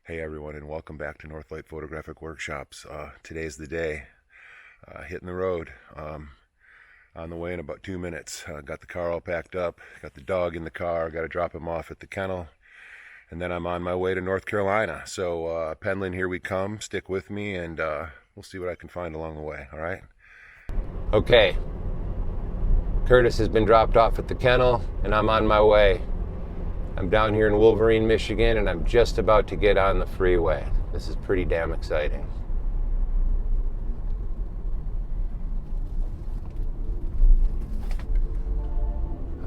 Hey everyone, and welcome back to Northlight Photographic Workshops. Today's the day. Hitting the road. On the way in about 2 minutes. Got the car all packed up, got the dog in the car, got to drop him off at the kennel, and then I'm on my way to North Carolina. So Penland, here we come. Stick with me, and we'll see what I can find along the way, all right? Okay, Curtis has been dropped off at the kennel, and I'm on my way. I'm down here in Wolverine, Michigan, and I'm just about to get on the freeway. This is pretty damn exciting.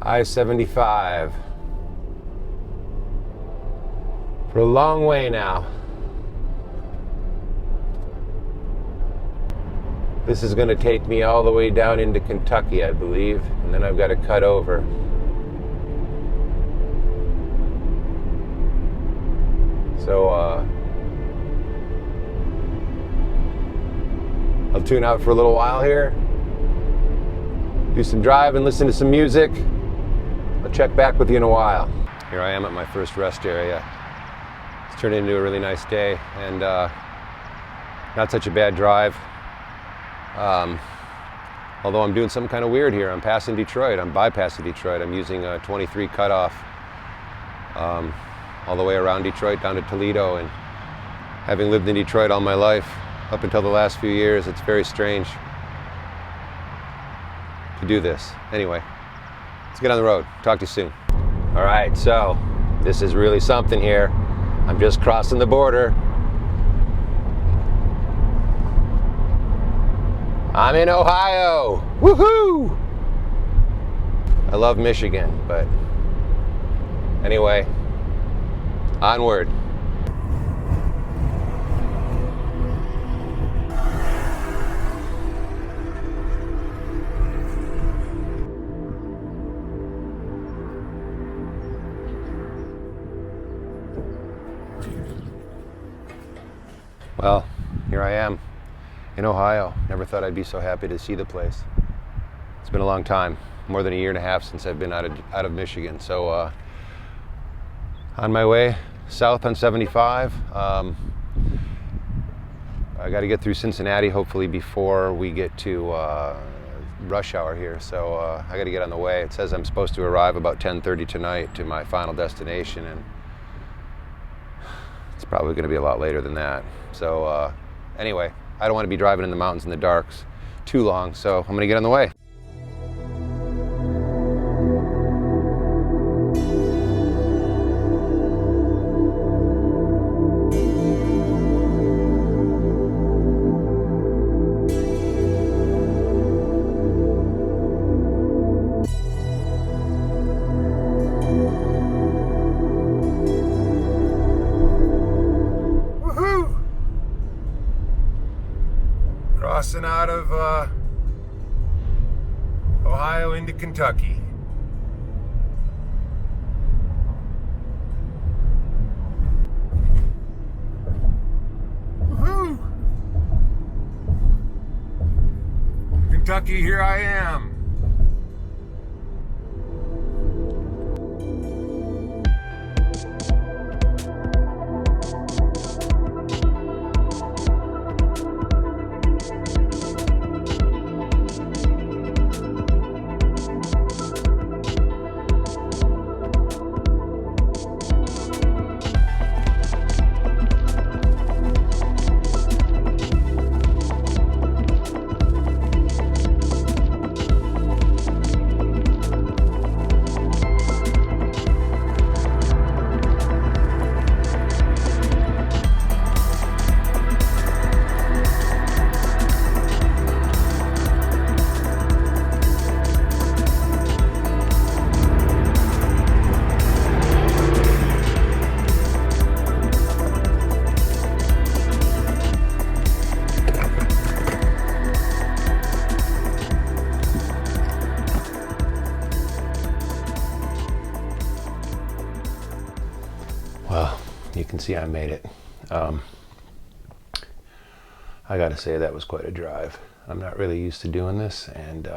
I-75. For a long way now. This is going to take me all the way down into Kentucky, I believe, and then I've got to cut over. So, I'll tune out for a little while here, do some driving, listen to some music. I'll check back with you in a while. Here I am at my first rest area. It's turned into a really nice day, and not such a bad drive. Although I'm doing something kind of weird here. I'm passing Detroit. I'm bypassing Detroit. I'm using a 23 cutoff. All the way around Detroit down to Toledo, and having lived in Detroit all my life up until the last few years, it's very strange to do this. Anyway, let's get on the road. Talk to you soon. All right, so this is really something here. I'm just crossing the border. I'm in Ohio. Woohoo! I love Michigan, but anyway, onward. Well, here I am in Ohio. Never thought I'd be so happy to see the place. It's been a long time, more than a year and a half since I've been out of Michigan. So on my way south on 75. I got to get through Cincinnati hopefully before we get to rush hour here. So I got to get on the way. It says I'm supposed to arrive about 10:30 tonight to my final destination, and it's probably going to be a lot later than that. So anyway, I don't want to be driving in the mountains in the darks too long, so I'm going to get on the way. Crossing out of Ohio into Kentucky. Woohoo! Kentucky, here I am. Well, you can see I made it. I gotta say that was quite a drive. I'm not really used to doing this, and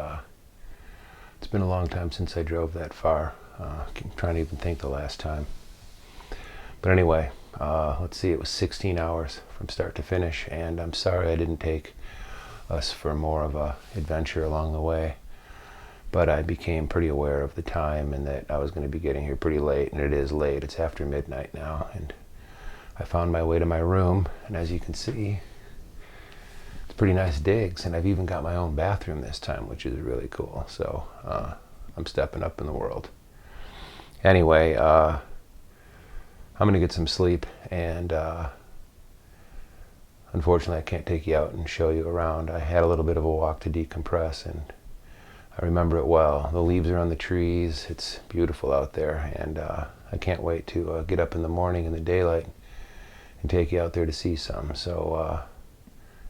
it's been a long time since I drove that far. I'm trying to even think the last time. But anyway, Let's see, it was 16 hours from start to finish, and I'm sorry I didn't take us for more of a adventure along the way. But I became pretty aware of the time and that I was going to be getting here pretty late, and it is late. It's after midnight now, and I found my way to my room, and as you can see, it's pretty nice digs, and I've even got my own bathroom this time, which is really cool. So I'm stepping up in the world. Anyway, I'm going to get some sleep, and unfortunately I can't take you out and show you around. I had a little bit of a walk to decompress, and I remember it well. The leaves are on the trees. It's beautiful out there, and I can't wait to get up in the morning in the daylight and take you out there to see some. So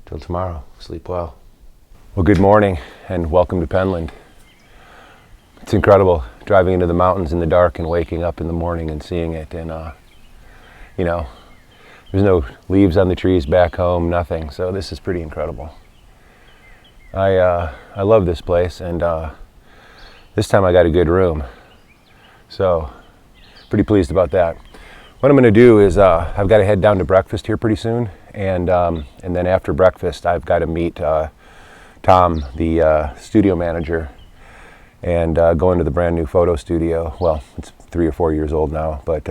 till tomorrow, sleep well. Well, good morning and welcome to Penland. It's incredible driving into the mountains in the dark and waking up in the morning and seeing it. And you know, there's no leaves on the trees back home, nothing. So this is pretty incredible. I love this place, and this time I got a good room, so pretty pleased about that. What I'm going to do is I've got to head down to breakfast here pretty soon, and then after breakfast I've got to meet Tom, the studio manager, and go into the brand new photo studio. Well, it's 3 or 4 years old now, but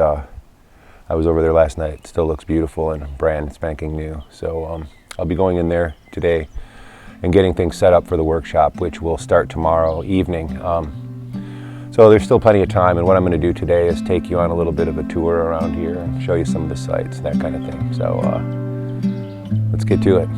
I was over there last night. It still looks beautiful and brand spanking new. So I'll be going in there today and getting things set up for the workshop, which will start tomorrow evening. So there's still plenty of time, and what I'm going to do today is take you on a little bit of a tour around here and show you some of the sights, that kind of thing. So let's get to it.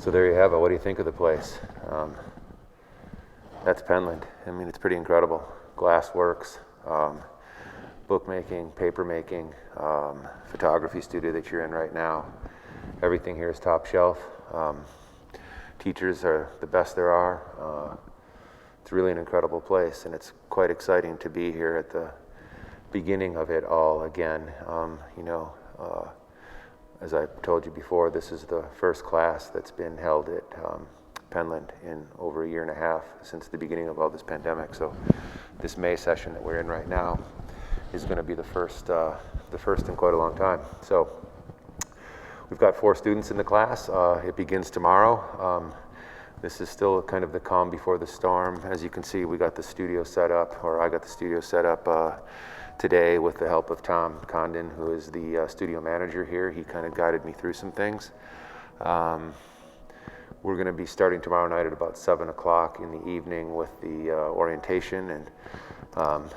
So there you have it. What do you think of the place? That's Penland. I mean, it's pretty incredible. Glass works, bookmaking, paper making, photography studio that you're in right now. Everything here is top shelf. Teachers are the best there are. It's really an incredible place, and it's quite exciting to be here at the beginning of it all again. As I told you before, this is the first class that's been held at Penland in over 1.5 years since the beginning of all this pandemic. So this May session that we're in right now is going to be the first in quite a long time. So we've got 4 students in the class. It begins tomorrow. This is still kind of the calm before the storm. As you can see, we got the studio set up, or I got the studio set up today with the help of Tom Condon, who is the studio manager here. He kind of guided me through some things. we're going to be starting tomorrow night at about 7 o'clock in the evening with the orientation. And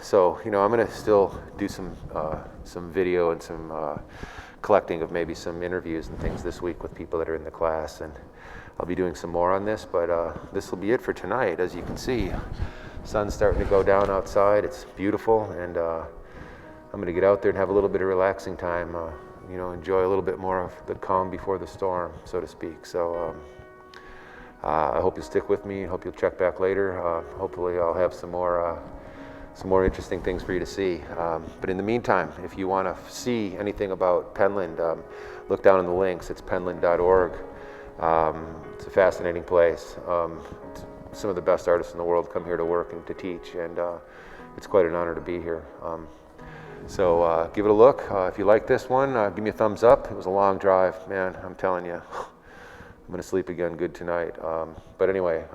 so, I'm going to still do some video and some collecting of maybe some interviews and things this week with people that are in the class. And I'll be doing some more on this, but this will be it for tonight. As you can see, sun's starting to go down outside. It's beautiful, and I'm going to get out there and have a little bit of relaxing time, enjoy a little bit more of the calm before the storm, so to speak. So I hope you'll stick with me. I hope you'll check back later. Hopefully I'll have some more interesting things for you to see. But in the meantime, if you want to see anything about Penland, look down in the links. It's penland.org. It's a fascinating place. Some of the best artists in the world come here to work and to teach, and it's quite an honor to be here. So give it a look. If you like this one, give me a thumbs up. It was a long drive, man, I'm telling you. I'm going to sleep again good tonight. But anyway,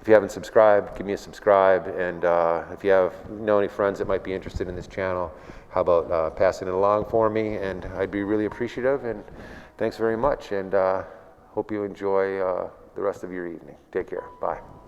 if you haven't subscribed, give me a subscribe. And if you know any friends that might be interested in this channel, how about passing it along for me? And I'd be really appreciative. And thanks very much. And hope you enjoy the rest of your evening. Take care. Bye.